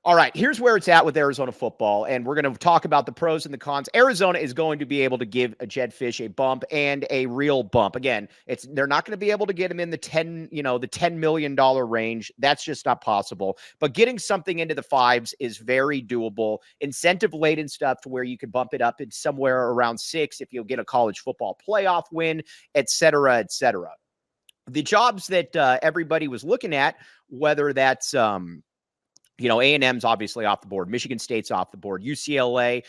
All right, here's where it's at with Arizona football, and we're going to talk about the pros and the cons. Arizona is going to be able to give a Jedd Fisch a bump and a real bump. Again, they're not going to be able to get him in the $10 million range. That's just not possible. But getting something into the fives is very doable. Incentive laden stuff to where you could bump it up in somewhere around 6 if you'll get a college football playoff win, et cetera, et cetera. The jobs that everybody was looking at, whether that's A&M's obviously off the board. Michigan State's off the board. UCLA,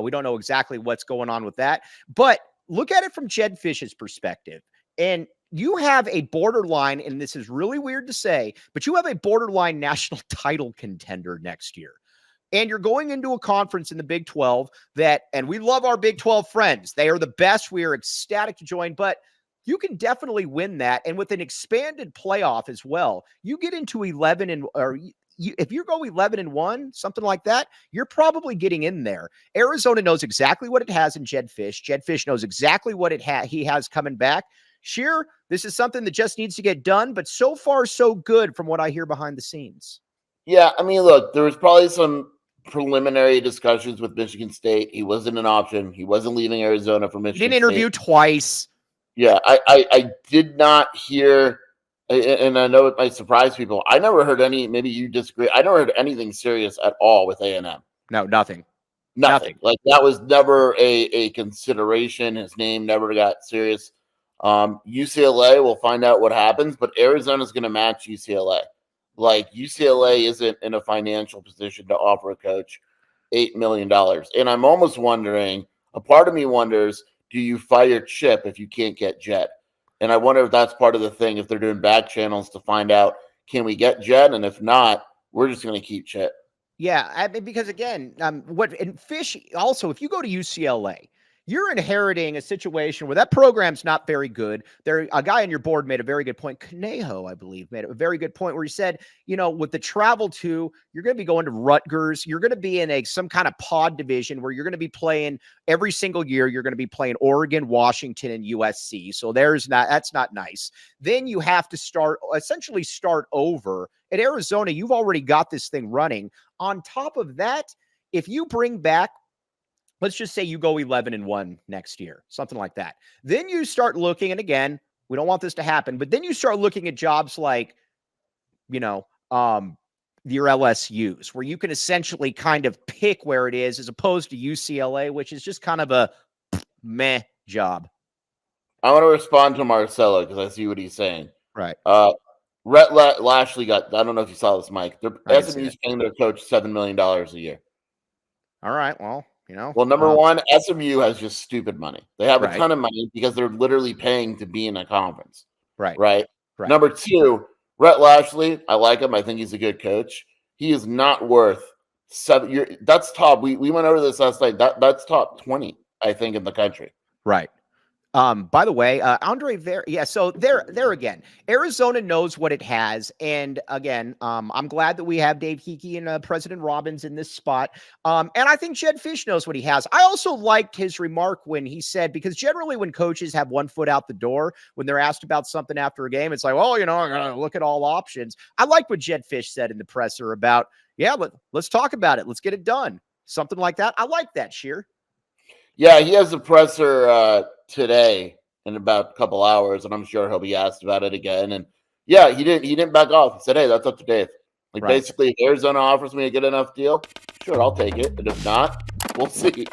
we don't know exactly what's going on with that. But look at it from Jedd Fisch's perspective. And you have a borderline, and this is really weird to say, but you have a borderline national title contender next year. And you're going into a conference in the Big 12 and we love our Big 12 friends. They are the best. We are ecstatic to join, but you can definitely win that. And with an expanded playoff as well, you get into 11 if you go 11-1, something like that, you're probably getting in there. Arizona knows exactly what it has in Jedd Fisch. Jedd Fisch knows exactly what he has coming back. Sheer, this is something that just needs to get done, but so far so good from what I hear behind the scenes. Yeah, I mean, look, there was probably some preliminary discussions with Michigan State. He wasn't an option. He wasn't leaving Arizona for Michigan State. He didn't interview twice. Yeah, I did not hear, and I know it might surprise people. I never heard maybe you disagree. I never heard anything serious at all with A&M. No, nothing. Like that was never a consideration. His name never got serious. UCLA, we'll find out what happens, but Arizona's going to match UCLA. Like UCLA isn't in a financial position to offer a coach $8 million. And I'm almost wondering, a part of me wonders, do you fire Chip if you can't get Jedd? And I wonder if that's part of the thing, if they're doing back channels to find out, can we get Jedd? And if not, we're just going to keep Chip. Yeah, because again, Fisch also, if you go to UCLA, you're inheriting a situation where that program's not very good. A guy on your board made a very good point. Conejo, I believe, made a very good point where he said, with the travel to, you're going to be going to Rutgers. You're going to be in some kind of pod division where you're going to be playing every single year. You're going to be playing Oregon, Washington, and USC. So that's not nice. Then you have to essentially start over. At Arizona, you've already got this thing running. On top of that, if you bring back, let's just say you go 11-1 next year, something like that. Then you start looking, and again, we don't want this to happen, but then you start looking at jobs like, your LSUs, where you can essentially kind of pick where it is as opposed to UCLA, which is just kind of a meh job. I want to respond to Marcelo because I see what he's saying. Right. Rhett Lashley got, I don't know if you saw this, Mike. SMU's paying their coach $7 million a year. All right. Well, Well, number one, SMU has just stupid money. They have a ton of money because they're literally paying to be in a conference. Right. Number two, Rhett Lashley, I like him. I think he's a good coach. He is not worth $7. That's top. We went over this last night. That's top 20, I think, in the country. Right. By the way, Andre Ver, so there again, Arizona knows what it has. And again, I'm glad that we have Dave Heeke and President Robbins in this spot. And I think Jedd Fisch knows what he has. I also liked his remark when he said, because generally when coaches have one foot out the door, when they're asked about something after a game, it's like, well, I'm going to look at all options. I like what Jedd Fisch said in the presser about, let's talk about it. Let's get it done. Something like that. I like that, Sheer. Yeah, he has a presser today in about a couple hours, and I'm sure he'll be asked about it again. And yeah, he didn't back off. He said, "Hey, that's up to Dave." Basically, if Arizona offers me a good enough deal, sure, I'll take it. And if not, we'll see.